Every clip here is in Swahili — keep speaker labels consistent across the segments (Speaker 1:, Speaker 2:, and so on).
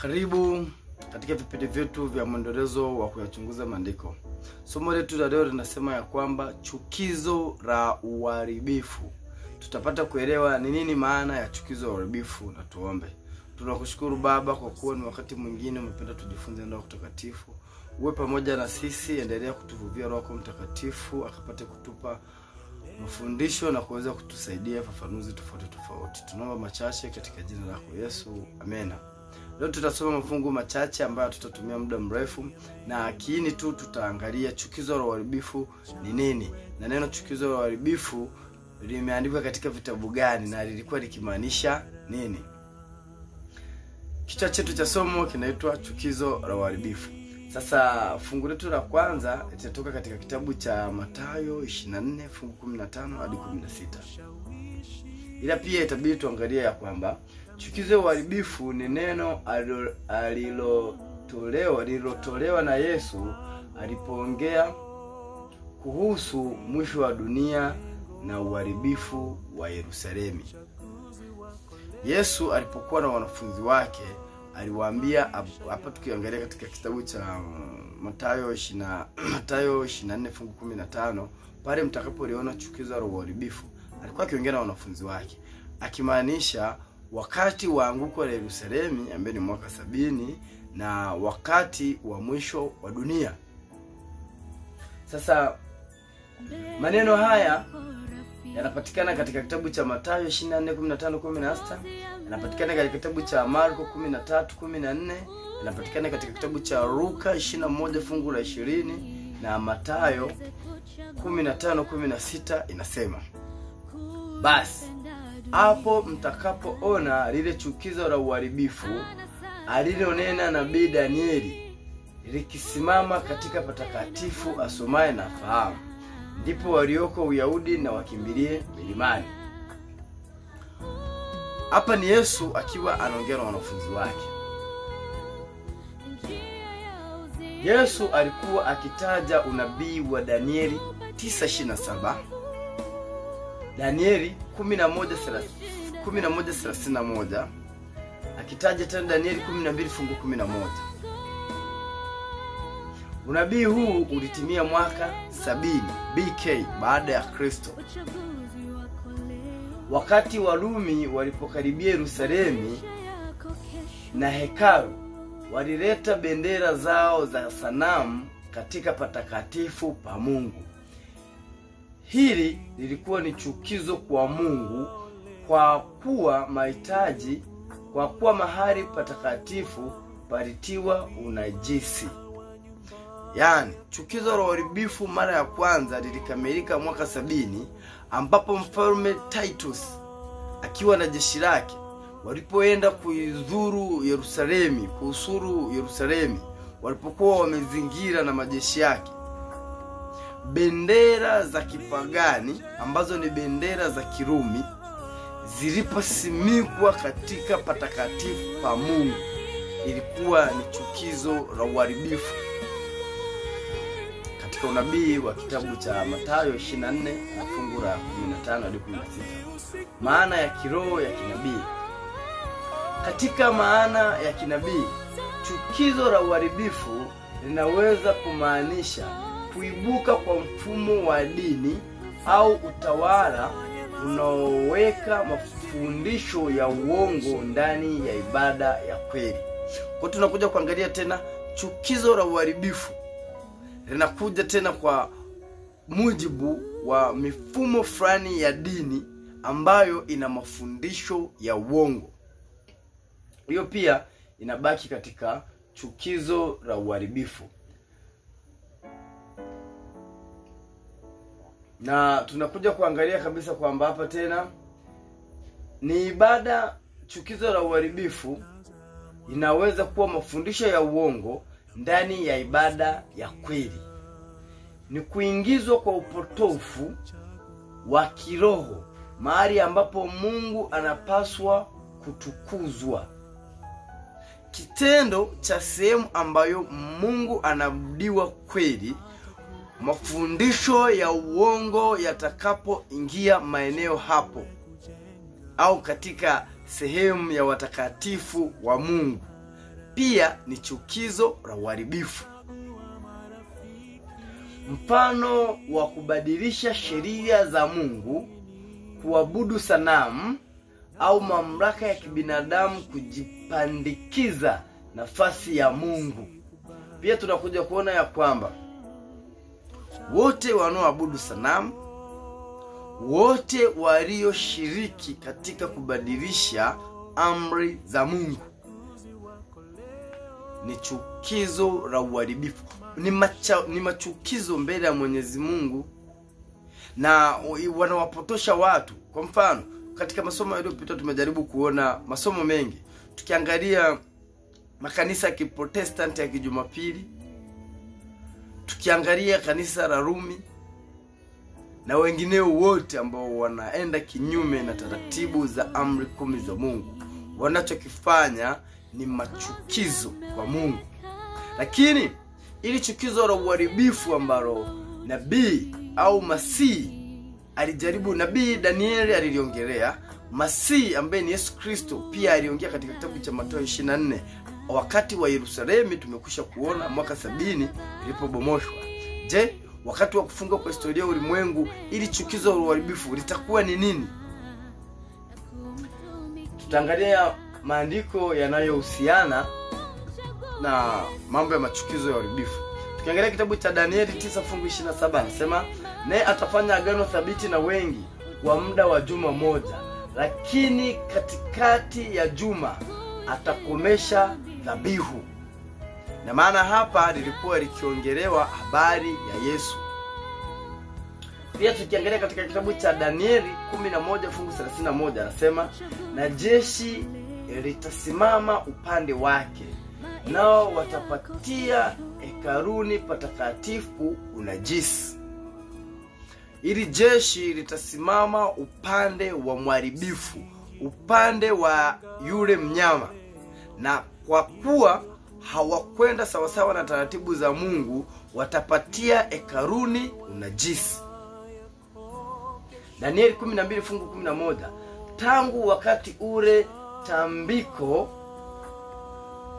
Speaker 1: Karibu katika vipindi vyetu vya mwendelezo wa kuyachunguza maandiko. Somo letu la leo linasema ya kwamba chukizo la uharibifu. Tutapata kuelewa ni nini maana ya chukizo la uharibifu, na tuombe. Tunakushukuru Baba kwa kuwa ni wakati mwingine umependa tujifunze neno takatifu. Uwe pamoja na sisi, endelea kutuvuvia Roho Mtakatifu akapate kutupa mafundisho na kuweza kutusaidia fafanuzi tofauti. Tunaomba machache katika jina lako Yesu. Amena. Leo tutasoma mafungu machache ambayo tutatumia muda mrefu, na kiini tu tutaangalia chukizo la uharibifu ni nini, na neno chukizo la uharibifu limeandikwa katika vitabu gani na lilikuwa likimaanisha nini. Kichwa chetu cha somo kinaitwa chukizo la uharibifu. Sasa fungu letu la kwanza litatoka katika kitabu cha Mathayo 24 fungu 15 hadi 16. Ila pia itabidi tuangalie ya kwamba chukizo la uharibifu ni neno alilotolewa na Yesu alipoongea kuhusu mwisho wa dunia na uharibifu wa Yerusalemu. Yesu alipokuwa na wanafunzi wake aliwaambia, hapa tukiangalia katika kitabu cha Mathayo 24 fungu 15, pale mtakapoliona chukizo la uharibifu, alikuwa akiongea na wanafunzi wake akimaanisha wakati wa anguko la Yerusalemu ambaye ni mwaka 70 na wakati wa mwisho wa dunia. Sasa maneno haya yanapatikana katika kitabu cha Mathayo 24:15-16, yanapatikana katika kitabu cha Marko 13:14, yanapatikana katika kitabu cha Luka 21 fungu la 20 na Mathayo 15:16 inasema, basi hapo mtakapoona lile chukizo la uharibifu alilonena nabii Danieli likisimama katika patakatifu asomaye na fahamu, ndipo walioko Uyahudi na wakimbilie milimani. Hapa ni Yesu akiwa anaongea na wanafunzi wake. Yesu alikuwa akitaja unabii wa Danieli 9:27, Danieli 11:31, akitaja tena Danieli 12 fungu 11. Unabii huu ulitimia mwaka 70 BK baada ya Kristo. Wakati Warumi walipokaribia Yerusalemu na hekalu, walileta bendera zao za sanamu katika patakatifu pa Mungu. Hili lilikuwa ni chukizo kwa Mungu kwa kuwa mahali patakatifu palitiwa unajisi. Yaani chukizo la uharibifu mara ya kwanza lilikamilika mwaka 70, ambapo mfalme Titus akiwa na jeshi lake walipoenda kuisuru Yerusalemu, walipokuwa wamezingira na majeshi yake. Bendera za kipagani ambazo ni bendera za Kirumi ziliposimikwa katika patakatifu pa Mungu, ilikuwa ni chukizo la uharibifu. Katika unabii wa kitabu cha Mathayo 24 na fungu la 15 hadi 16, maana ya kiroho ya kinabii. Katika maana ya kinabii, chukizo la uharibifu linaweza kumaanisha kuibuka kwa mfumo wa dini au utawala unaoweka mafundisho ya uongo ndani ya ibada ya kweli. Kwa tunakuja kuangalia tena chukizo la uharibifu linakuja tena kwa mujibu wa mifumo fulani ya dini ambayo ina mafundisho ya uongo. Hiyo pia inabaki katika chukizo la uharibifu. Na tunakuja kuangalia kabisa kwamba hapa tena ni ibada. Chukizo la uharibifu inaweza kuwa mafundisho ya uongo ndani ya ibada ya kweli. Ni kuingizwa kwa upotofu wa kiroho mahali ambapo Mungu anapaswa kutukuzwa. Kitendo cha sehemu ambayo Mungu anaabudiwa kweli, mafundisho ya uongo yatakapoingia maeneo hapo au katika sehemu ya watakatifu wa Mungu, pia ni chukizo la uharibifu. Mfano wa kubadilisha sheria za Mungu, kuabudu sanamu au mamlaka ya kibinadamu kujipandikiza nafasi ya Mungu. Pia tunakuja kuona ya kwamba wote wanaoabudu sanamu, wote walioshiriki katika kubadilisha amri za Mungu ni chukizo la uharibifu, ni machukizo mbele ya Mwenyezi Mungu, na wanawapotosha watu. Kwa mfano, katika masomo yaliyopita tumejaribu kuona masomo mengi, tukiangalia makanisa ya Kiprotestanti ya Kijumapili, tukiangalia kanisa la Rumi na wengineo wote ambao wanaenda kinyume na taratibu za amri 10 za Mungu. Wanachokifanya ni machukizo kwa Mungu. Lakini ili chukizo la uharibifu ambalo nabii au Masihi alijaribu, nabii Danieli aliliongelea, Masihi ambaye ni Yesu Kristo pia aliongea katika kitabu cha Mathayo 24. Wakati wa Yerusalemu tumekwisha kuona mwaka 70 ilipobomoshwa. Je, wakati wa kufunga kwa historia ulimwengu, ili chukizo la uharibifu litakuwa ni nini? Tutaangalia maandiko yanayohusiana na mambo ya machukizo ya uharibifu. Tukiangalia kitabu cha Danieli 9:27 anasema, naye atafanya agano thabiti na wengi kwa muda wa juma moja, lakini katikati ya juma atakomesha dhabihu. Na maana hapa lilikuwa likiongelewa habari ya Yesu. Pia tukiangalia katika kitabu cha Danieli 11:31 anasema, na jeshi litasimama upande wake, nao watapatia hekaluni patakatifu unajisi. Ili jeshi litasimama upande wa mharibifu, upande wa yule mnyama, na kwa kuwa hawakwenda sawasawa na taratibu za Mungu, watapatia hekaluni unajisi. Danieli 12:11, tangu wakati ule tambiko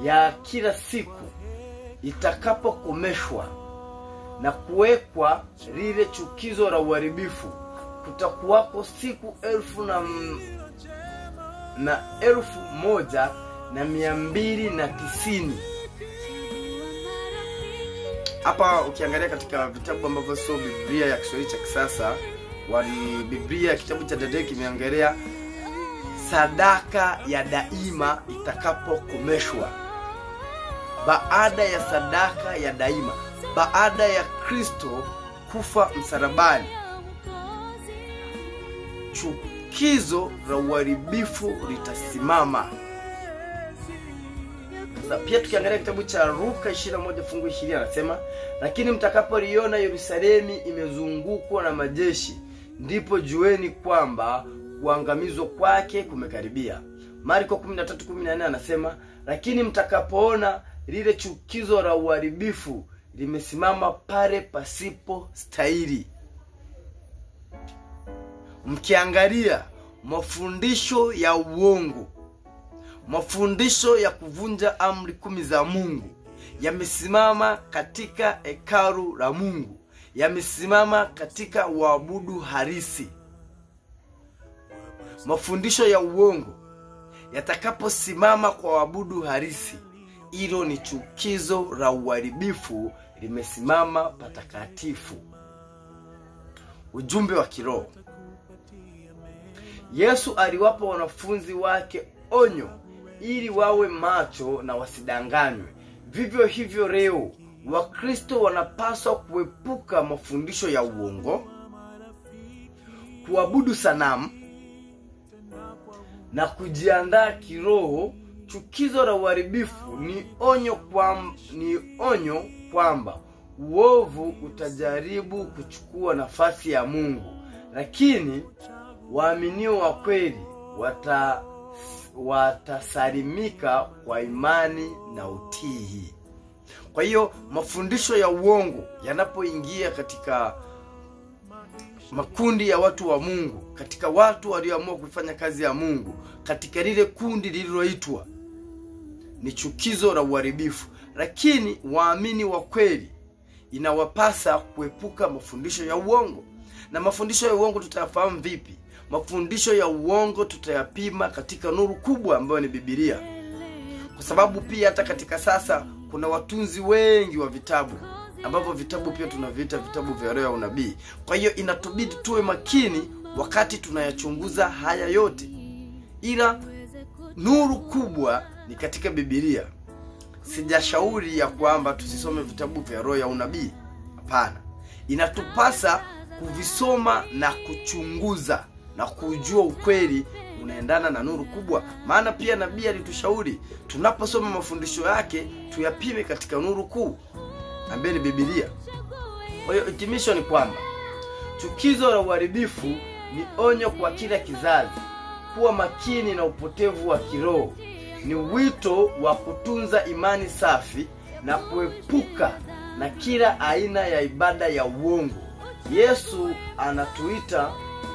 Speaker 1: ya kila siku itakapokomeshwa na kuwekwa lile chukizo la uharibifu, kutakuwako siku 1,290. Hapa ukiangalia katika vitabu ambavyo sio Biblia ya Kiswahili cha kisasa, Biblia ya kitabu cha Danieli kimeongelea sadaka ya daima itakapokomeshwa. Baada ya sadaka ya daima, baada ya Kristo kufa msalabani, chukizo la uharibifu litasimama. Sasa pia tukiangalia kitabu cha Luka 21:20 anasema, lakini mtakapoliona Yerusalemu imezungukwa na majeshi, ndipo jueni kwamba kuangamizwa kwake kumekaribia. Marko 13:14 anasema, lakini mtakapoona lile chukizo la uharibifu limesimama pale pasipo stahili. Mkiangalia mafundisho ya uongo, mafundisho ya kuvunja amri 10 za Mungu yamesimama katika hekalu la Mungu, yamesimama katika waabudu halisi. Mafundisho ya uongo yatakaposimama kwa waabudu halisi, hilo ni chukizo la uharibifu limesimama patakatifu. Ujumbe wa kiroho. Yesu aliwapa wanafunzi wake onyo ili wawe macho na wasidanganywe. Vivyo hivyo leo Wakristo wanapaswa kuepuka mafundisho ya uongo, kuabudu sanamu na kujiandaa kiroho. Chukizo la uharibifu ni onyo kwamba uovu utajaribu kuchukua nafasi ya Mungu, lakini waaminio wa kweli watasalimika kwa imani na utii. Kwa hiyo mafundisho ya uongo yanapoingia katika makundi ya watu wa Mungu, katika watu walioamua kufanya kazi ya Mungu, katika lile kundi lililoitwa ni chukizo la uharibifu. Lakini waamini wa kweli inawapasa kuepuka mafundisho ya uongo. Na mafundisho ya uongo tutayafahamu vipi? Mafundisho ya uongo tutayapima katika nuru kubwa ambayo ni Biblia. Kwa sababu pia hata katika sasa kuna watunzi wengi wa vitabu, ambavyo vitabu pia tunaviita vitabu vya roho ya unabii. Kwa hiyo inatubidi tuwe makini wakati tunayachunguza haya yote. Ila nuru kubwa ni katika Biblia. Sijashauri ya kwamba tusisome vitabu vya roho ya unabii. Hapana. Inatupasa kuvisoma na kuchunguza na kujua ukweli unaendana na nuru kubwa. Maana pia nabii alitushauri tunaposoma mafundisho yake tuyapime katika nuru kuu ambayo ni Biblia. Kwa hiyo hitimisho ni kwamba chukizo la uharibifu ni onyo kwa kila kizazi kuwa makini na upotevu wa kiroho. Ni wito wa kutunza imani safi na kuepuka na kila aina ya ibada ya uongo. Yesu anatuita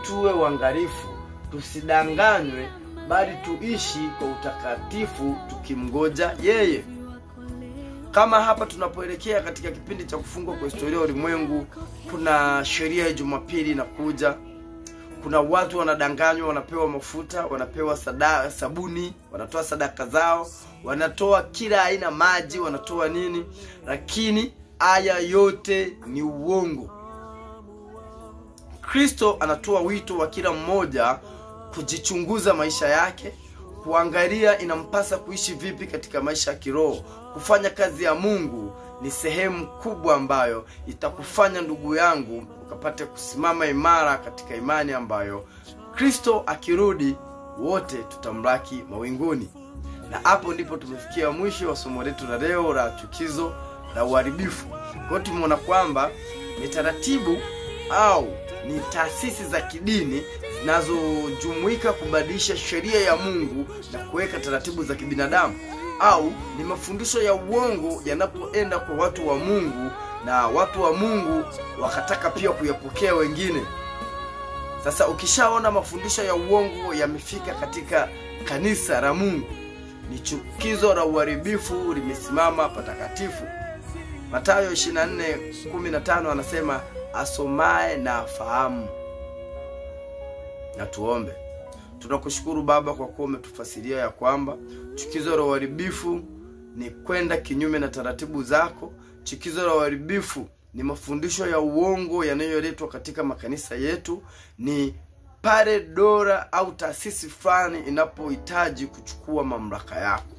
Speaker 1: tuwe waangalifu, tusidanganywe, bali tuishi kwa utakatifu tukimgoja yeye. Kama hapa tunapoelekea katika kipindi cha kufungwa kwa historia ya ulimwengu, kuna sheria ya Jumapili inakuja. Kuna watu wanadanganywa, wanapewa mafuta, wanapewa sabuni, wanatoa sadaka zao, wanatoa kila aina maji, wanatoa nini, lakini haya yote ni uongo. Kristo anatoa wito wa kila mmoja kujichunguza maisha yake, kuangalia inampasa kuishi vipi katika maisha ya kiroho. Kufanya kazi ya Mungu ni sehemu kubwa ambayo itakufanya ndugu yangu ukapate kusimama imara katika imani ambayo Kristo akirudi wote tutamlaki mawinguni. Na hapo ndipo tumefikia mwisho wa somo letu la leo la chukizo la uharibifu. Kwa hiyo tumeona kwamba ni taratibu au ni taasisi za kidini zinazojumuika kubadilisha sheria ya Mungu na kuweka taratibu za kibinadamu, au ni mafundisho ya uongo yanapoenda kwa watu wa Mungu na watu wa Mungu wakataka pia kuyapokea wengine. Sasa ukishaona mafundisho ya uongo yamefika katika kanisa la Mungu, ni chukizo la uharibifu limesimama patakatifu. Mathayo 24:15 anasema asomae na afahamu. Na tuombe. Tunakushukuru Baba kwa kuwa umetufasiria ya kwamba chukizo la uharibifu ni kwenda kinyume na taratibu zako. Chukizo la uharibifu ni mafundisho ya uongo yanayoletwa katika makanisa yetu. Ni pale dola au taasisi fulani inapohitaji kuchukua mamlaka yako.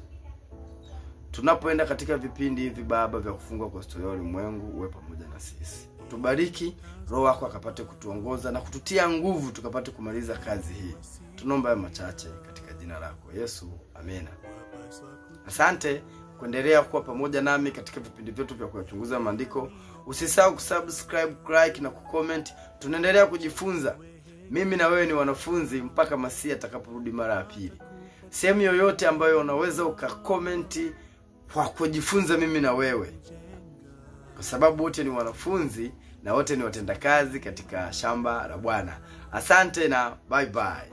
Speaker 1: Tunapoenda katika vipindi hivi Baba vya kufungwa kwa historia ya ulimwengu, uwe pamoja na sisi. Tubariki, Roho wako akapate kutuongoza na kututia nguvu tukapate kumaliza kazi hii. Tunaomba haya machache katika jina lako Yesu. Amina. Asante kuendelea kuwa pamoja nami katika vipindi vyetu vya kuchunguza maandiko. Usisahau kusubscribe, like na kucomment. Tunaendelea kujifunza. Mimi na wewe ni wanafunzi mpaka Masihi atakaporudi mara ya pili. Sehemu yoyote ambayo unaweza ukacomment kwa kujifunza mimi na wewe. Kwa sababu wote ni wanafunzi na wote ni watendakazi katika shamba la Bwana. Asante na bye bye.